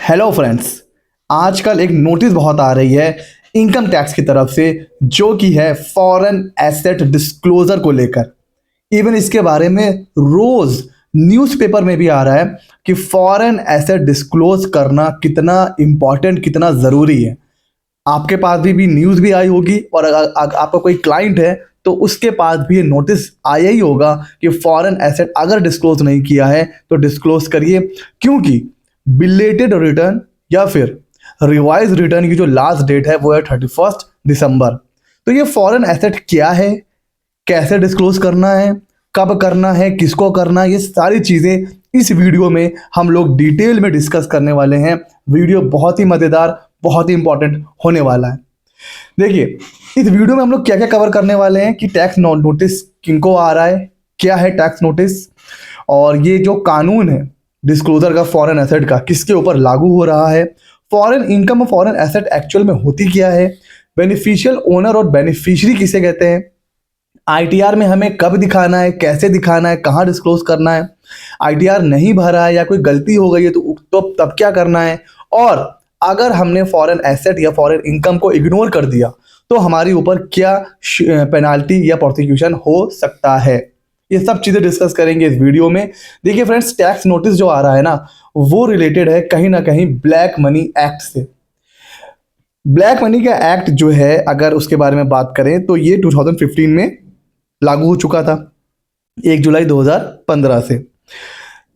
Hello friends. आजकल एक notice बहुत आ रही है इनकम टैक्स की तरफ से, जो कि है फॉरेन एसेट डिस्क्लोजर को लेकर। इवन इसके बारे में रोज न्यूज़पेपर में भी आ रहा है कि फॉरेन एसेट डिस्क्लोज करना कितना इम्पोर्टेंट, कितना ज़रूरी है। आपके पास भी न्यूज़ भी आई होगी, और अगर आपका कोई क्लाइंट है तो उसके पास भी ये नोटिस आया ही होगा कि फॉरेन एसेट अगर डिस्क्लोज नहीं किया है तो डिस्क्लोज करिए, क्योंकि बिलेटेड रिटर्न या फिर रिवाइज रिटर्न की जो लास्ट डेट है वो है 31 दिसंबर। तो ये फॉरेन एसेट क्या है, कैसे डिस्क्लोज करना है, कब करना है, किसको करना है, ये सारी चीज़ें इस वीडियो में हम लोग डिटेल में डिस्कस करने वाले हैं। वीडियो बहुत ही मज़ेदार, बहुत ही इंपॉर्टेंट होने वाला है। देखिए, इस वीडियो में हम लोग क्या क्या कवर करने वाले हैं कि टैक्स नोटिस किनको आ रहा है, क्या है टैक्स नोटिस, और ये जो कानून है डिस्क्लोजर का फॉरेन एसेट का किसके ऊपर लागू हो रहा है, फॉरेन इनकम और फॉरेन एसेट एक्चुअल में होती क्या है, बेनिफिशियल ओनर और बेनिफिशियरी किसे कहते हैं, आईटीआर में हमें कब दिखाना है, कैसे दिखाना है, कहाँ डिस्क्लोज करना है, आईटीआर नहीं भरा है या कोई गलती हो गई है तो तब क्या करना है, और अगर हमने फॉरेन एसेट या फॉरेन इनकम को इग्नोर कर दिया तो हमारे ऊपर क्या पेनाल्टी या प्रोसिक्यूशन हो सकता है। ये सब चीज़ें डिस्कस करेंगे इस वीडियो में। देखिए फ्रेंड्स, टैक्स नोटिस जो आ रहा है ना, वो रिलेटेड है कहीं ना कहीं ब्लैक मनी एक्ट से। ब्लैक मनी का एक्ट जो है, अगर उसके बारे में बात करें तो ये 2015 में लागू हो चुका था, 1 जुलाई 2015 से।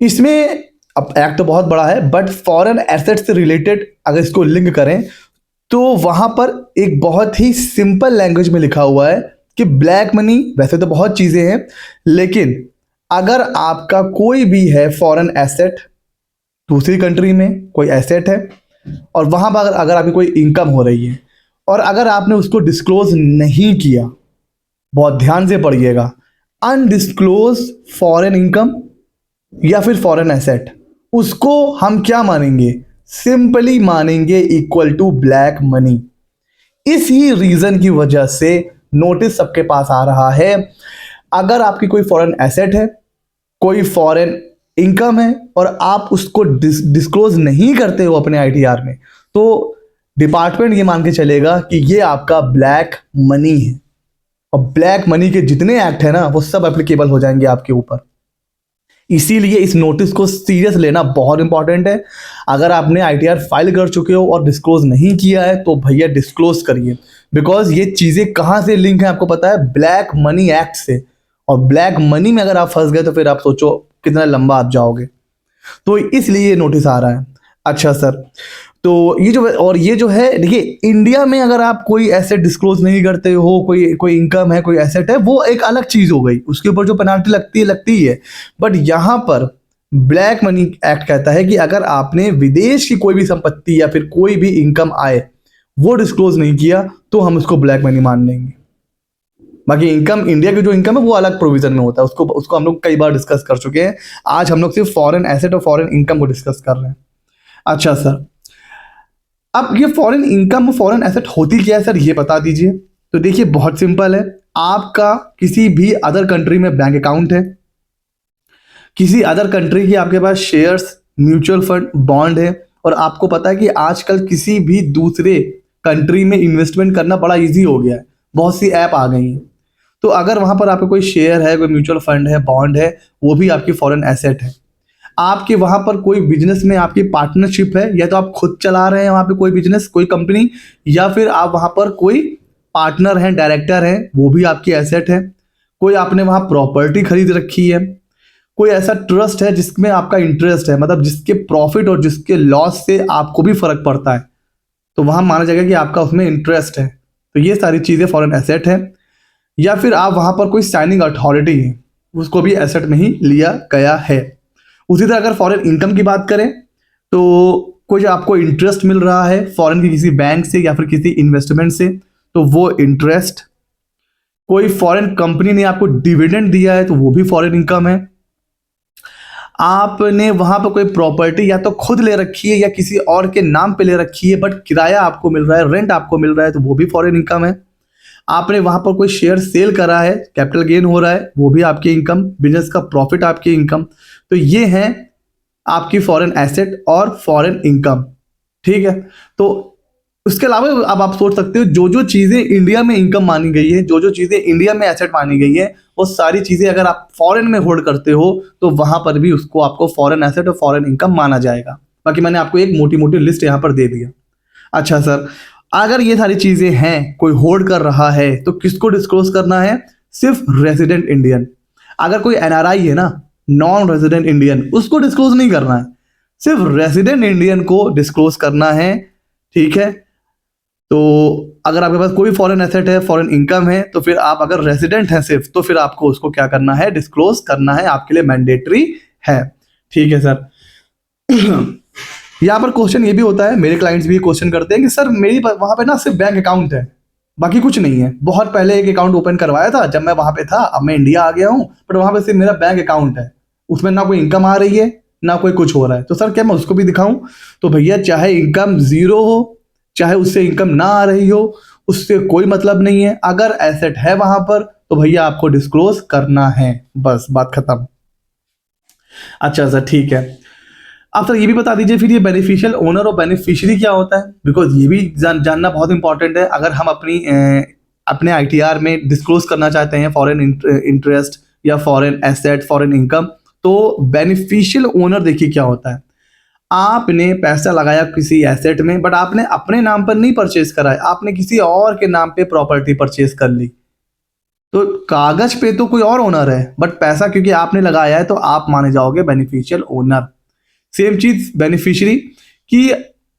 इसमें अब एक्ट तो बहुत बड़ा है, बट फॉरेन एसेट से रिलेटेड अगर इसको लिंक करें तो वहाँ पर एक बहुत ही सिंपल लैंग्वेज में लिखा हुआ है कि ब्लैक मनी, वैसे तो बहुत चीज़ें हैं, लेकिन अगर आपका कोई भी है फॉरेन एसेट, दूसरी कंट्री में कोई एसेट है और वहाँ पर अगर आपकी कोई इनकम हो रही है और अगर आपने उसको डिस्क्लोज नहीं किया, बहुत ध्यान से पढ़िएगा, अनडिस्क्लोज फॉरेन इनकम या फिर फॉरेन एसेट, उसको हम क्या मानेंगे, सिंपली मानेंगे इक्वल टू ब्लैक मनी। इसी रीजन की वजह से नोटिस सबके पास आ रहा है। अगर आपकी कोई फॉरेन एसेट है, कोई फॉरेन इनकम है और आप उसको डिस्क्लोज नहीं करते हो अपने आईटीआर में, तो डिपार्टमेंट ये मान के चलेगा कि ये आपका ब्लैक मनी है, और ब्लैक मनी के जितने एक्ट है ना वो सब एप्लीकेबल हो जाएंगे आपके ऊपर। इसीलिए इस नोटिस को सीरियस लेना बहुत इंपॉर्टेंट है। अगर आपने आईटीआर फाइल कर चुके हो और डिस्क्लोज नहीं किया है तो भैया डिस्क्लोज करिए, बिकॉज ये चीज़ें कहाँ से लिंक है आपको पता है, ब्लैक मनी एक्ट से। और ब्लैक मनी में अगर आप फंस गए तो फिर आप सोचो कितना लंबा आप जाओगे। तो इसलिए ये नोटिस आ रहा है। अच्छा सर, तो ये जो है, देखिए इंडिया में अगर आप कोई एसेट डिस्क्लोज नहीं करते हो, कोई इनकम है, कोई एसेट है, वो एक अलग चीज़ हो गई, उसके ऊपर जो पेनाल्टी लगती ही है। बट यहाँ पर ब्लैक मनी एक्ट कहता है कि अगर आपने विदेश की कोई भी संपत्ति या फिर कोई भी इनकम आए वो डिस्क्लोज नहीं किया तो हम उसको ब्लैक मनी मान लेंगे। बाकी इनकम, इंडिया की जो इनकम है वो अलग प्रोविजन में होता है, उसको हम लोग कई बार डिस्कस कर चुके हैं। आज हम लोग सिर्फ फॉरेन एसेट और फॉरेन इनकम को डिस्कस कर रहे हैं। अच्छा सर, अब ये फॉरेन इनकम, फॉरेन एसेट होती क्या है सर, ये बता दीजिए। तो देखिए बहुत सिंपल है, आपका किसी भी अदर कंट्री में बैंक अकाउंट है, किसी अदर कंट्री की आपके पास शेयर्स, म्यूचुअल फंड, बॉन्ड है, और आपको पता है कि आजकल किसी भी दूसरे कंट्री में इन्वेस्टमेंट करना बड़ा इजी हो गया है, बहुत सी ऐप आ गई हैं। तो अगर वहाँ पर आपका कोई शेयर है, कोई म्यूचुअल फंड है, बॉन्ड है, वो भी आपकी फॉरेन एसेट है। आपके वहाँ पर कोई बिजनेस में आपकी पार्टनरशिप है, या तो आप खुद चला रहे हैं वहाँ पे कोई बिजनेस, कोई कंपनी, या फिर आप वहाँ पर कोई पार्टनर हैं, डायरेक्टर हैं, वो भी आपकी एसेट है। कोई आपने वहाँ प्रॉपर्टी खरीद रखी है, कोई ऐसा ट्रस्ट है जिसमें आपका इंटरेस्ट है, मतलब जिसके प्रॉफिट और जिसके लॉस से आपको भी फर्क पड़ता है, तो वहाँ माना जाएगा कि आपका उसमें इंटरेस्ट है। तो ये सारी चीज़ें फॉरेन एसेट है। या फिर आप वहाँ पर कोई साइनिंग अथॉरिटी है, उसको भी एसेट में ही लिया गया है। उसी तरह अगर फॉरेन इनकम की बात करें तो कोई आपको इंटरेस्ट मिल रहा है फॉरेन की किसी बैंक से या फिर किसी इन्वेस्टमेंट से, तो वो इंटरेस्ट। कोई फॉरेन कंपनी ने आपको डिविडेंड दिया है तो वो भी फॉरेन इनकम है। आपने वहाँ पर कोई प्रॉपर्टी या तो खुद ले रखी है या किसी और के नाम पे ले रखी है, बट किराया आपको मिल रहा है, रेंट आपको मिल रहा है, तो वो भी फॉरेन इनकम है। आपने वहाँ पर कोई शेयर सेल करा है, कैपिटल गेन हो रहा है, वो भी आपकी इनकम, बिजनेस का प्रॉफिट आपकी इनकम। तो ये हैं आपकी फॉरेन एसेट और फॉरेन इनकम। ठीक है। तो उसके अलावा अब आप सोच सकते हो जो जो चीजें इंडिया में इनकम मानी गई है, जो जो चीजें इंडिया में एसेट मानी गई है, वो सारी चीजें अगर आप फॉरेन में होल्ड करते हो तो वहां पर भी उसको आपको फॉरेन एसेट और फॉरेन इनकम माना जाएगा। बाकी मैंने आपको एक मोटी मोटी लिस्ट यहाँ पर दे दिया। अच्छा सर, अगर ये सारी चीजें हैं, कोई होल्ड कर रहा है, तो किसको डिस्क्लोज करना है? सिर्फ रेजिडेंट इंडियन। अगर कोई एनआरआई है ना, नॉन रेजिडेंट इंडियन, उसको डिस्क्लोज नहीं करना है, सिर्फ रेजिडेंट इंडियन को डिस्क्लोज करना है। ठीक है। तो अगर आपके पास कोई फॉरेन एसेट है, फॉरेन इनकम है, तो फिर आप अगर रेजिडेंट हैं सिर्फ, तो फिर आपको उसको क्या करना है? डिस्क्लोज करना है, आपके लिए मैंडेटरी है। ठीक है सर। यहाँ पर क्वेश्चन ये भी होता है, मेरे क्लाइंट्स भी क्वेश्चन करते हैं कि सर मेरी वहां पे ना सिर्फ बैंक अकाउंट है, बाकी कुछ नहीं है। बहुत पहले एक अकाउंट ओपन करवाया था जब मैं वहां पे था, अब मैं इंडिया आ गया हूँ, बट वहां पे सिर्फ मेरा बैंक अकाउंट है, उसमें ना कोई इनकम आ रही है, ना कोई कुछ हो रहा है। तो सर क्या मैं उसको भी दिखाऊं? तो भैया चाहे इनकम जीरो हो, चाहे उससे इनकम ना आ रही हो, उससे कोई मतलब नहीं है। अगर एसेट है वहां पर तो भैया आपको डिस्क्लोज करना है, बस बात खत्म। अच्छा सर ठीक है। आप सर ये भी बता दीजिए फिर ये बेनिफिशियल ओनर और बेनिफिशियरी क्या होता है, बिकॉज ये भी जानना बहुत इंपॉर्टेंट है। अगर हम अपने आईटीआर में डिस्क्लोज करना चाहते हैं फॉरेन इंटरेस्ट या फॉरेन एसेट, फॉरेन इनकम, तो बेनिफिशियल ओनर देखिए क्या होता है। आपने पैसा लगाया किसी एसेट में, बट आपने अपने नाम पर नहीं परचेज करा है, आपने किसी और के नाम पे प्रॉपर्टी परचेज कर ली। तो कागज पे तो कोई और ओनर है, बट पैसा क्योंकि आपने लगाया है तो आप माने जाओगे बेनिफिशियल ओनर। सेम चीज बेनिफिशियरी की,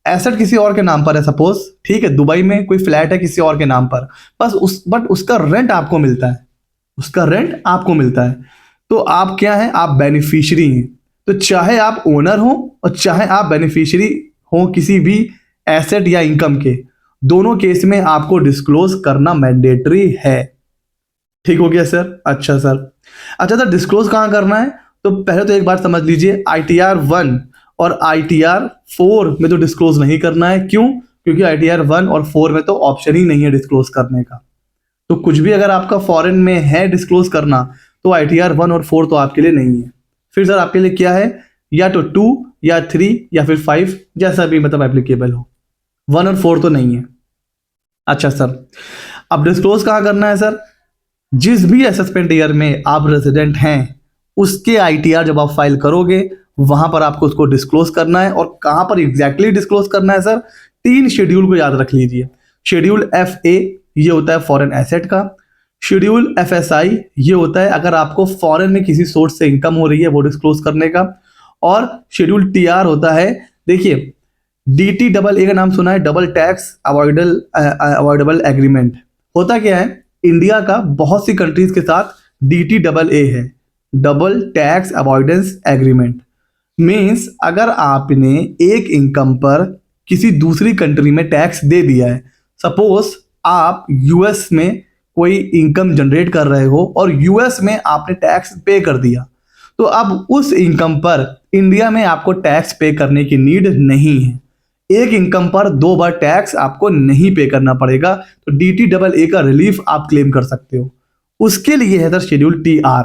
एसेट किसी और के नाम पर है सपोज, ठीक है, दुबई में कोई फ्लैट है किसी और के नाम पर, बट उसका रेंट आपको मिलता है, उसका रेंट आपको मिलता है। तो आप क्या हैं? आप बेनिफिशियरी हैं। तो चाहे आप ओनर हो और चाहे आप बेनिफिशियरी हो किसी भी एसेट या इनकम के, दोनों केस में आपको डिस्क्लोज करना मैंडेटरी है। ठीक हो गया सर? अच्छा सर। अच्छा सर, डिस्क्लोज कहाँ करना है? तो पहले तो एक बात समझ लीजिए, ITR 1 और ITR 4 में तो डिस्क्लोज नहीं करना है। क्यों? क्योंकि ITR 1 और 4 में तो ऑप्शन ही नहीं है डिस्क्लोज करने का। तो कुछ भी अगर आपका फॉरेन में है डिस्क्लोज करना, तो ITR 1 और 4 तो आपके लिए नहीं है। फिर सर आपके लिए क्या है? या तो 2 या 3 या फिर 5, जैसा भी मतलब एप्लीकेबल हो। 1 और 4 तो नहीं है। अच्छा सर, अब डिस्क्लोज कहाँ करना है सर? जिस भी असेसमेंट ईयर में आप रेजिडेंट हैं, उसके ITR जब आप फाइल करोगे, वहां पर आपको उसको डिस्क्लोज करना है। और कहां पर एग्जैक्टली डिस्क्लोज करना है सर? 3 शेड्यूल को याद रख लीजिए। शेड्यूल FA ये होता है फॉरेन एसेट का। शेड्यूल FSI ये होता है अगर आपको फॉरेन में किसी सोर्स से इनकम हो रही है, वो डिस्क्लोज करने का। और शेड्यूल TR होता है, देखिए, DTAA का नाम सुना है, डबल टैक्स अवॉइडेबल एग्रीमेंट। होता क्या है, इंडिया का बहुत सी कंट्रीज के साथ DTAA है, double tax avoidance agreement. Means अगर आपने एक इनकम पर किसी दूसरी कंट्री में टैक्स दे दिया है, सपोज आप US में कोई इनकम जनरेट कर रहे हो और US में आपने टैक्स पे कर दिया, तो अब उस इनकम पर इंडिया में आपको टैक्स पे करने की नीड नहीं है। एक इनकम पर 2 बार टैक्स आपको नहीं पे करना पड़ेगा। तो DTAA का रिलीफ आप क्लेम कर सकते हो। उसके लिए है सर शेड्यूल TR।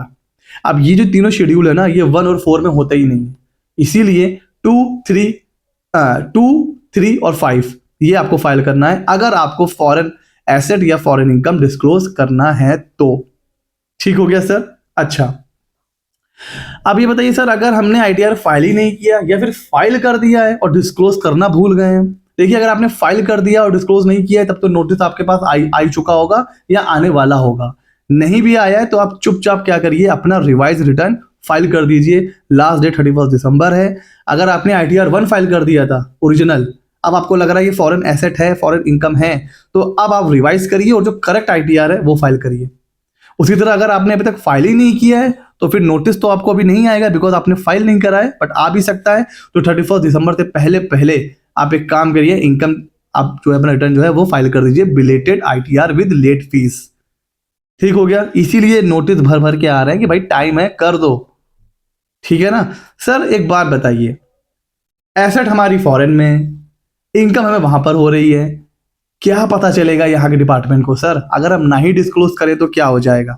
अब ये जो तीनों शेड्यूल है ना, ये 1 और 4 में होता ही नहीं है, इसीलिए 2, 3 और 5 ये आपको फाइल करना है अगर आपको फॉरेन एसेट या फॉरेन इनकम डिस्क्लोज करना है तो। ठीक हो गया सर? अच्छा, अब ये बताइए सर, अगर हमने ITR फाइल ही नहीं किया या फिर फाइल कर दिया है और डिस्क्लोज करना भूल गए हैं। देखिए, अगर आपने फाइल कर दिया और डिस्क्लोज नहीं किया है, तब तो नोटिस आपके पास आई चुका होगा या आने वाला होगा। नहीं भी आया है तो आप चुपचाप क्या करिए, अपना रिवाइज रिटर्न फाइल कर दीजिए। लास्ट डेट 31 दिसंबर है। अगर आपने ITR 1 फाइल कर दिया था ओरिजिनल, अब आपको लग रहा है ये फॉरेन एसेट है, फॉरेन इनकम है, तो अब आप रिवाइज करिए और जो करेक्ट ITR है वो फाइल करिए। उसी तरह अगर आपने अभी तक फाइल ही नहीं किया है, तो फिर नोटिस तो आपको अभी नहीं आएगा, बिकॉज आपने फाइल नहीं करा है, बट आ भी सकता है। तो 31 दिसंबर से पहले पहले आप एक काम करिए, इनकम आप जो है अपना रिटर्न जो है वो फाइल कर दीजिए, belated ITR with late fees. ठीक हो गया? इसीलिए नोटिस भर भर के आ रहे हैं कि भाई टाइम है, कर दो। ठीक है ना सर? एक बात बताइए, एसेट हमारी फॉरेन में, इनकम हमें वहां पर हो रही है, क्या पता चलेगा यहाँ के डिपार्टमेंट को सर? अगर हम नहीं डिस्क्लोज करें तो क्या हो जाएगा?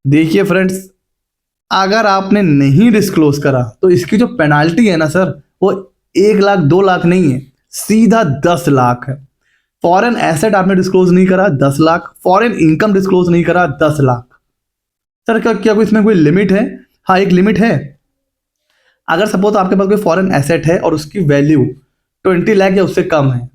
देखिए फ्रेंड्स, अगर आपने नहीं डिस्क्लोज करा तो इसकी जो पेनाल्टी है ना सर, वो 1 लाख 2 लाख नहीं है, सीधा 10 लाख है। फॉरेन एसेट आपने डिस्क्लोज नहीं करा 10 लाख, फॉरेन इनकम डिस्क्लोज नहीं करा 10 लाख। सर क्या कोई इसमें कोई लिमिट है? हाँ, एक लिमिट है। अगर सपोज आपके पास कोई फॉरेन एसेट है और उसकी वैल्यू 20 लाख या उससे कम है,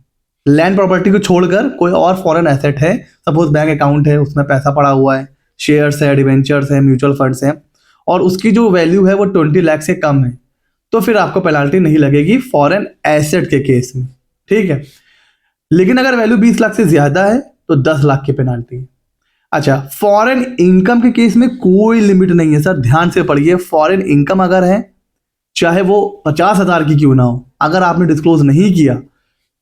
लैंड प्रॉपर्टी को छोड़कर कोई और फॉरेन एसेट है, सपोज बैंक अकाउंट है, उसमें पैसा पड़ा हुआ है, शेयर्स है, डिवेंचर्स है, म्यूचुअल फंड्स हैं, और उसकी जो वैल्यू है वो 20 लाख से कम है, तो फिर आपको पेनाल्टी नहीं लगेगी फॉरेन एसेट के केस में, ठीक है। लेकिन अगर वैल्यू 20 लाख से ज्यादा है तो 10 लाख की पेनाल्टी है। अच्छा, फॉरेन इनकम के केस में कोई लिमिट नहीं है सर, ध्यान से पढ़िए। फॉरेन इनकम अगर है, चाहे वो 50,000 की क्यों ना हो, अगर आपने डिस्क्लोज नहीं किया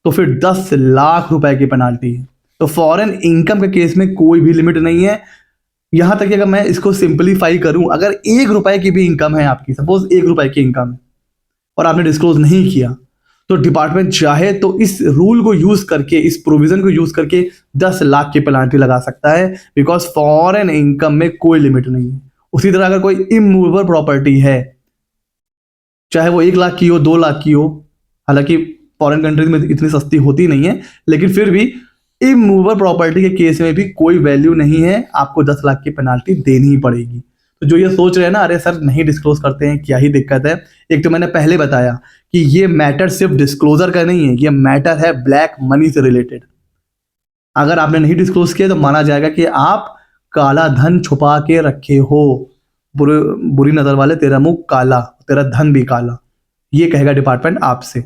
तो फिर 10 लाख रुपए की पेनाल्टी है। तो फॉरेन इनकम के केस में कोई भी लिमिट नहीं है। यहां तक कि अगर मैं इसको सिंपलीफाई करूं, अगर 1 रुपए की भी इनकम है आपकी, सपोज 1 रुपए की इनकम है और आपने डिस्क्लोज नहीं किया, तो डिपार्टमेंट चाहे तो इस रूल को यूज करके, इस प्रोविजन को यूज करके 10 लाख की पेनाल्टी लगा सकता है, बिकॉज फॉरेन इनकम में कोई लिमिट नहीं है। उसी तरह अगर कोई इमूवेबल प्रॉपर्टी है, चाहे वो 1 लाख की हो, 2 लाख की हो, हालांकि फॉरेन कंट्रीज में इतनी सस्ती होती नहीं है, लेकिन फिर भी इमूवेबल प्रॉपर्टी के केस में भी कोई वैल्यू नहीं है, आपको 10 लाख की पेनाल्टी देनी ही पड़ेगी। तो जो ये सोच रहे हैं ना, अरे सर नहीं डिस्क्लोज करते हैं, क्या ही दिक्कत है, एक तो मैंने पहले बताया कि ये मैटर सिर्फ डिस्क्लोजर का नहीं है, ये मैटर है ब्लैक मनी से रिलेटेड। अगर आपने नहीं डिस्क्लोज किया तो माना जाएगा कि आप काला धन छुपा के रखे हो, बुरी नजर वाले, तेरा मुंह काला, तेरा धन भी काला, ये कहेगा डिपार्टमेंट आपसे।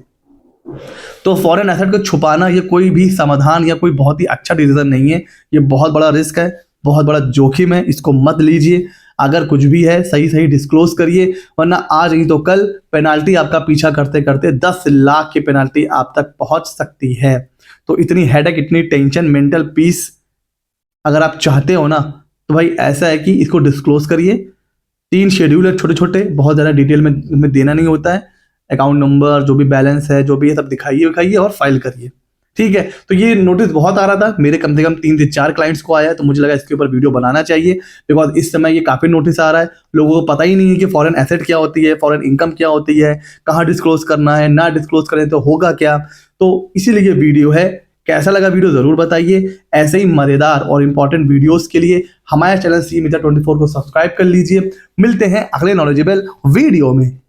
तो फॉरेन एसेट को छुपाना ये कोई भी समाधान या कोई बहुत ही अच्छा डिसीजन नहीं है, ये बहुत बड़ा रिस्क है, बहुत बड़ा जोखिम है, इसको मत लीजिए। अगर कुछ भी है सही सही डिस्क्लोज करिए, वरना आज नहीं तो कल पेनाल्टी आपका पीछा करते करते 10 लाख की पेनाल्टी आप तक पहुंच सकती है। तो इतनी हेडेक, इतनी टेंशन, मेंटल पीस अगर आप चाहते हो ना, तो भाई ऐसा है कि इसको डिस्क्लोज करिए। 3 शेड्यूल है छोटे छोटे, बहुत ज़्यादा डिटेल में देना नहीं होता है। अकाउंट नंबर, जो भी बैलेंस है, जो भी है सब दिखाइए और फाइल करिए, ठीक है। तो ये नोटिस बहुत आ रहा था, मेरे कम से कम 3 से 4 क्लाइंट्स को आया है, तो मुझे लगा इसके ऊपर वीडियो बनाना चाहिए, बिकॉज इस समय ये काफ़ी नोटिस आ रहा है। लोगों को पता ही नहीं है कि फॉरेन एसेट क्या होती है, फॉरेन इनकम क्या होती है, कहाँ डिस्क्लोज करना है, ना डिस्क्लोज करें तो होगा क्या। तो इसीलिए ये वीडियो है। कैसा लगा वीडियो ज़रूर बताइए। ऐसे ही मज़ेदार और इंपॉर्टेंट वीडियोस के लिए हमारे चैनल सी मीडिया 24 को सब्सक्राइब कर लीजिए। मिलते हैं अगले नॉलेजेबल वीडियो में।